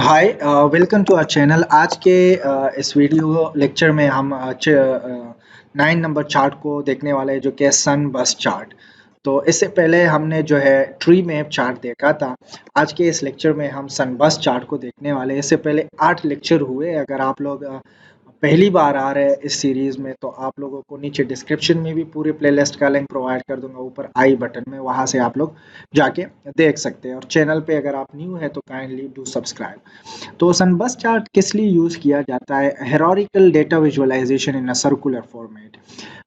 Hi, welcome to our channel. आज के इस वीडियो लेक्चर में हम 9 नंबर चार्ट को देखने वाले हैं, जो कि है सन बस चार्ट। तो इससे पहले हमने जो है ट्री मैप चार्ट देखा था। आज के इस लेक्चर में हम सन बस चार्ट को देखने वाले हैं। इससे पहले 8 लेक्चर हुए। अगर आप लोग पहली बार आ रहे हैं इस सीरीज में, तो आप लोगों को नीचे डिस्क्रिप्शन में भी पूरे प्लेलिस्ट का लिंक प्रोवाइड कर दूंगा, ऊपर आई बटन में, वहां से आप लोग जाके देख सकते हैं। और चैनल पे अगर आप न्यू है तो काइंडली डू सब्सक्राइब। तो सनबस चार्ट किस लिए यूज किया जाता है? Hierarchical data visualization in a circular format.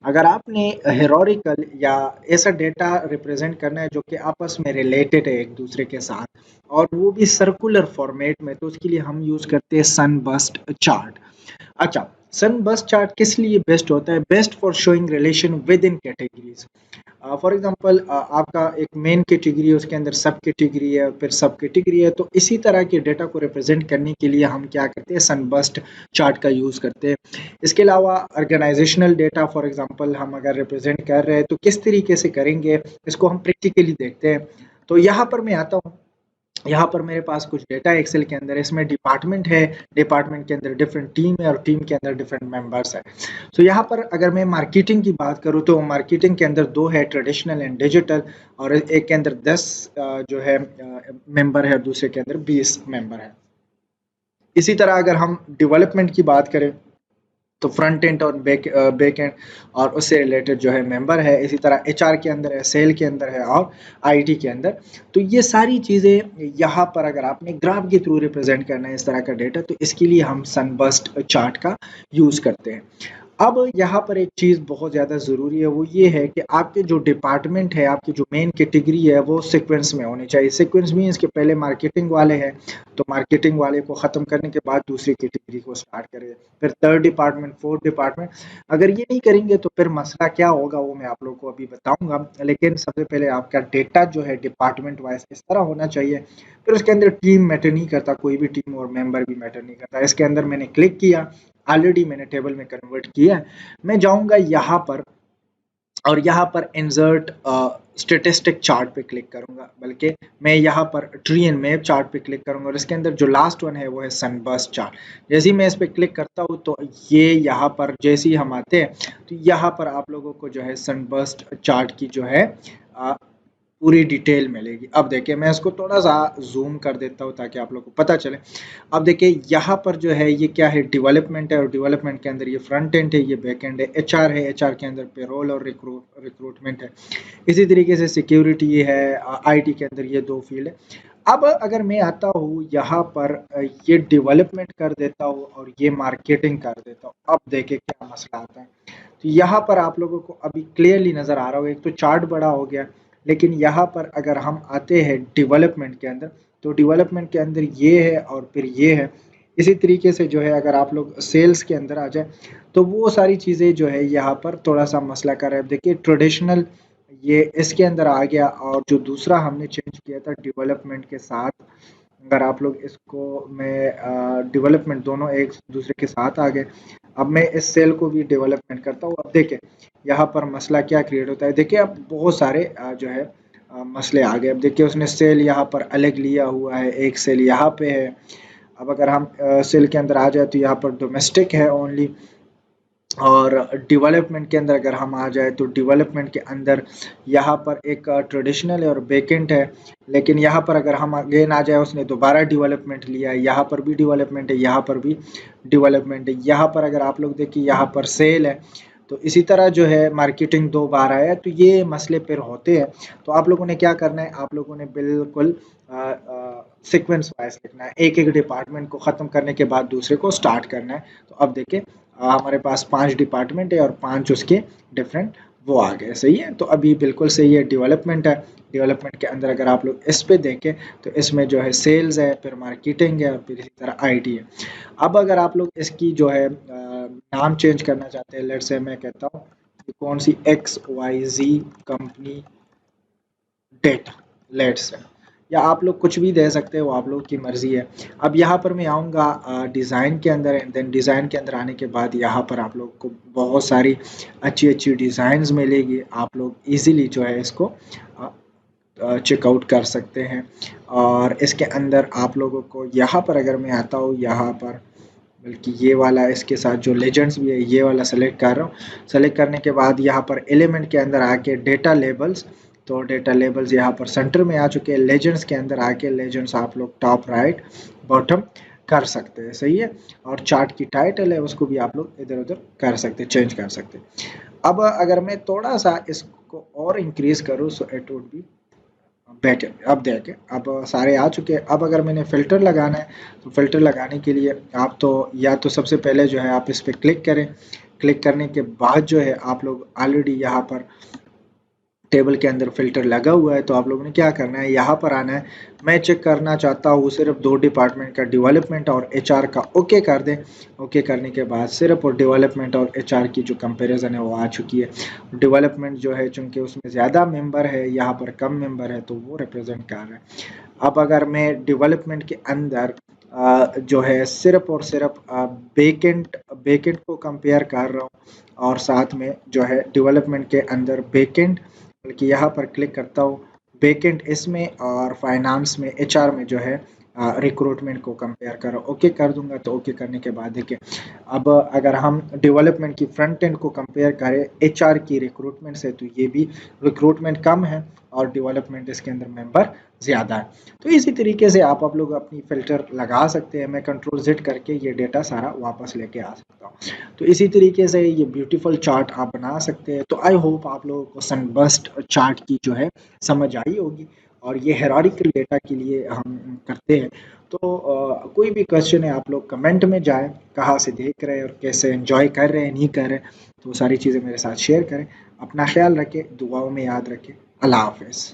अगर आपने हेरोरिकल या ऐसा डेटा रिप्रेजेंट करना है जो कि आपस में रिलेटेड है एक दूसरे के साथ, और वो भी सर्कुलर फॉर्मेट में, तो उसके लिए हम यूज करते हैं सनबस्ट चार्ट। अच्छा, सनबस्ट चार्ट किस लिए बेस्ट होता है? Best for showing relation with in categories. For example, आपका एक मेन कैटेगरी है, उसके अंदर सब कैटेगरी है, फिर सब कैटेगरी है, तो इसी तरह के डेटा को रिप्रेजेंट करने के लिए हम क्या करते हैं? सनबस्ट चार्ट का यूज करते हैं। इसके अलावा ऑर्गेनाइजेशनल डेटा, फॉर एग्जांपल, हम अगर रिप्रेजेंट कर रहे हैं तो किस तरीके से करेंगे, इसको हम प्रैक्टिकली देखते हैं। तो यहाँ पर मैं आता हूँ। यहाँ पर मेरे पास कुछ डेटा एक्सेल के अंदर, इसमें डिपार्टमेंट है, डिपार्टमेंट के अंदर डिफरेंट टीम है, और टीम के अंदर डिफरेंट मेंबर्स है। तो यहाँ पर अगर मैं मार्केटिंग की बात करूँ तो मार्केटिंग के अंदर दो है, ट्रेडिशनल एंड डिजिटल, और एक के अंदर 10 जो है मेंबर है, और दूसरे के अंदर 20 मेंबर है। इसी तरह अगर हम डेवलपमेंट की बात करें तो फ्रंट एंड और बैक एंड और उससे रिलेटेड जो है मेंबर है। इसी तरह एचआर के अंदर है, सेल के अंदर है, और आईटी के अंदर। तो ये सारी चीज़ें यहाँ पर अगर आपने ग्राफ के थ्रू रिप्रेजेंट करना है इस तरह का डेटा, तो इसके लिए हम सनबस्ट चार्ट का यूज़ करते हैं। अब यहाँ पर एक चीज़ बहुत ज़्यादा ज़रूरी है, वो ये है कि आपके जो डिपार्टमेंट है, आपकी जो मेन कैटेगरी है, वो सीक्वेंस में होनी चाहिए। सीक्वेंस मीन्स के पहले मार्केटिंग वाले हैं, तो मार्केटिंग वाले को ख़त्म करने के बाद दूसरी कैटेगरी को स्टार्ट करें, फिर थर्ड डिपार्टमेंट, फोर्थ डिपार्टमेंट। अगर ये नहीं करेंगे तो फिर मसला क्या होगा, वो मैं आप लोग को अभी बताऊंगा। लेकिन सबसे पहले आपका डेटा जो है डिपार्टमेंट वाइज इस तरह होना चाहिए। फिर उसके अंदर टीम मैटर नहीं करता, कोई भी टीम और मेंबर भी मैटर नहीं करता। इसके अंदर मैंने क्लिक किया, ऑलरेडी मैंने टेबल में कन्वर्ट किया है। मैं जाऊंगा यहाँ पर, और यहाँ पर इंसर्ट स्टेटिस्टिक चार्ट पे क्लिक करूंगा, बल्कि मैं यहाँ पर ट्री एंड मैप चार्ट पे क्लिक करूंगा, और इसके अंदर जो लास्ट वन है वो है सनबस्ट चार्ट। जैसे ही मैं इस पे क्लिक करता हूँ तो ये यहाँ पर जैसे ही हम आते हैं तो यहाँ पर आप लोगों को जो है सनबस्ट चार्ट की जो है पूरी डिटेल मिलेगी। अब देखिए, मैं इसको थोड़ा सा जूम कर देता हूँ ताकि आप लोग को पता चले। अब देखिए यहाँ पर जो है ये क्या है, डेवलपमेंट है, और डेवलपमेंट के अंदर ये फ्रंट एंड है, ये बैक एंड है। एचआर है, एचआर के अंदर पेरोल और रिक्रूटमेंट है। इसी तरीके से सिक्योरिटी है, आईटी के अंदर ये दो फील्ड है। अब अगर मैं आता हूँ यहाँ पर, ये डेवलपमेंट कर देता हूँ और ये मार्केटिंग कर देता हूँ, अब देखिए क्या मसला आता है। तो यहाँ पर आप लोगों को अभी क्लियरली नजर आ रहा होगा, एक तो चार्ट बड़ा हो गया, लेकिन यहाँ पर अगर हम आते हैं डेवलपमेंट के अंदर, तो डेवलपमेंट के अंदर ये है और फिर ये है। इसी तरीके से जो है अगर आप लोग सेल्स के अंदर आ जाए तो वो सारी चीज़ें जो है यहाँ पर थोड़ा सा मसला कर रहा है। देखिए ट्रेडिशनल ये इसके अंदर आ गया, और जो दूसरा हमने चेंज किया था डेवलपमेंट के साथ, अगर आप लोग इसको, मैं डेवलपमेंट दोनों एक दूसरे के साथ आ गए। अब मैं इस सेल को भी डेवलपमेंट करता हूँ। अब देखिए यहाँ पर मसला क्या क्रिएट होता है। देखिए अब बहुत सारे जो है मसले आ गए। अब देखिए उसने सेल यहाँ पर अलग लिया हुआ है, एक सेल यहाँ पे है। अब अगर हम सेल के अंदर आ जाए तो यहाँ पर डोमेस्टिक है ओनली, और डेवलपमेंट के अंदर अगर हम आ जाए तो डेवलपमेंट के अंदर यहाँ पर एक ट्रेडिशनल है और बैकेंड है। लेकिन यहाँ पर अगर हम अगेन आ जाए, उसने दोबारा डेवलपमेंट लिया है, यहाँ पर भी डेवलपमेंट है, यहाँ पर भी डेवलपमेंट है। यहाँ पर अगर आप लोग देखिए यहाँ पर सेल है। तो इसी तरह जो है मार्केटिंग दो बार आया है, तो ये मसले फिर होते हैं। तो आप लोगों ने क्या करना है, आप लोगों ने बिल्कुल सीक्वेंस वाइज लिखना है, एक एक डिपार्टमेंट को ख़त्म करने के बाद दूसरे को स्टार्ट करना है। तो अब देखिए हमारे पास 5 डिपार्टमेंट है और 5 उसके डिफरेंट वो आ गए। सही है, तो अभी बिल्कुल सही है। डेवलपमेंट है, डेवलपमेंट के अंदर अगर आप लोग इस पे देखें तो इसमें जो है सेल्स है, फिर मार्केटिंग है, और फिर इसी तरह आईटी है। अब अगर आप लोग इसकी जो है नाम चेंज करना चाहते हैं, लेट्स से मैं कहता हूँ कि कौन सी X Y Z company data, let's say, या आप लोग कुछ भी दे सकते हो, वो आप लोग की मर्जी है। अब यहाँ पर मैं आऊँगा डिज़ाइन के अंदर, एंड देन डिज़ाइन के अंदर आने के बाद यहाँ पर आप लोग को बहुत सारी अच्छी अच्छी डिज़ाइंस मिलेगी। आप लोग इजीली जो है इसको चेकआउट कर सकते हैं। और इसके अंदर आप लोगों को यहाँ पर अगर मैं आता हूँ, यहाँ पर बल्कि ये वाला इसके साथ जो लेजेंड्स भी है ये वाला सेलेक्ट कर रहा हूँ। सेलेक्ट करने के बाद यहाँ पर एलिमेंट के अंदर आके डेटा लेबल्स, तो डेटा लेबल्स यहाँ पर सेंटर में आ चुके हैं। लेजेंड्स के अंदर आके लेजेंड्स आप लोग टॉप राइट बॉटम कर सकते हैं, सही है। और चार्ट की टाइटल है उसको भी आप लोग इधर उधर कर सकते हैं, चेंज कर सकते हैं। अब अगर मैं थोड़ा सा इसको और इंक्रीज करूँ so it would be better. अब देखें, अब सारे आ चुके हैं। अब अगर मैंने फ़िल्टर लगाना है तो फ़िल्टर लगाने के लिए आप तो या तो सबसे पहले जो है आप इस पर क्लिक करें। क्लिक करने के बाद जो है आप लोग ऑलरेडी यहाँ पर टेबल के अंदर फ़िल्टर लगा हुआ है, तो आप लोगों ने क्या करना है, यहाँ पर आना है। मैं चेक करना चाहता हूँ सिर्फ 2 डिपार्टमेंट का, डेवलपमेंट और एचआर का। ओके कर दें। ओके करने के बाद सिर्फ और डेवलपमेंट और एचआर की जो कंपैरिजन है वो आ चुकी है। डेवलपमेंट जो है चूँकि उसमें ज़्यादा मेंबर है, यहाँ पर कम मेंबर है, तो वो रिप्रेजेंट कर रहा है। अब अगर मैं डेवलपमेंट के अंदर जो है सिर्फ और सिर्फ बैकएंड को कंपेयर कर रहा हूँ और साथ में जो है डेवलपमेंट के अंदर बैकएंड, बल्कि यहाँ पर क्लिक करता हूँ बैकएंड इसमें और फाइनेंस में, एचआर में जो है रिक्रूटमेंट को कंपेयर करो। ओके कर दूंगा। तो ओके करने के बाद देखिए, अब अगर हम डेवलपमेंट की फ्रंट एंड को कंपेयर करें एचआर की रिक्रूटमेंट से, तो ये भी रिक्रूटमेंट कम है और डेवलपमेंट इसके अंदर मेंबर ज़्यादा है। तो इसी तरीके से आप लोग अपनी फ़िल्टर लगा सकते हैं। मैं कंट्रोल Z करके ये डेटा सारा वापस लेके आ सकता हूँ। तो इसी तरीके से ये ब्यूटीफुल चार्ट आप बना सकते हैं। तो आई होप आप लोगों को सनबर्स्ट चार्ट की जो है समझ आई होगी। और ये हायरार्किकल डेटा के लिए हम करते हैं। तो कोई भी क्वेश्चन है आप लोग कमेंट में जाएं, कहाँ से देख रहे हैं और कैसे एंजॉय कर रहे हैं, नहीं कर रहे, तो सारी चीज़ें मेरे साथ शेयर करें। अपना ख्याल रखें, दुआओं में याद रखें। अल्लाह हाफ़िज़।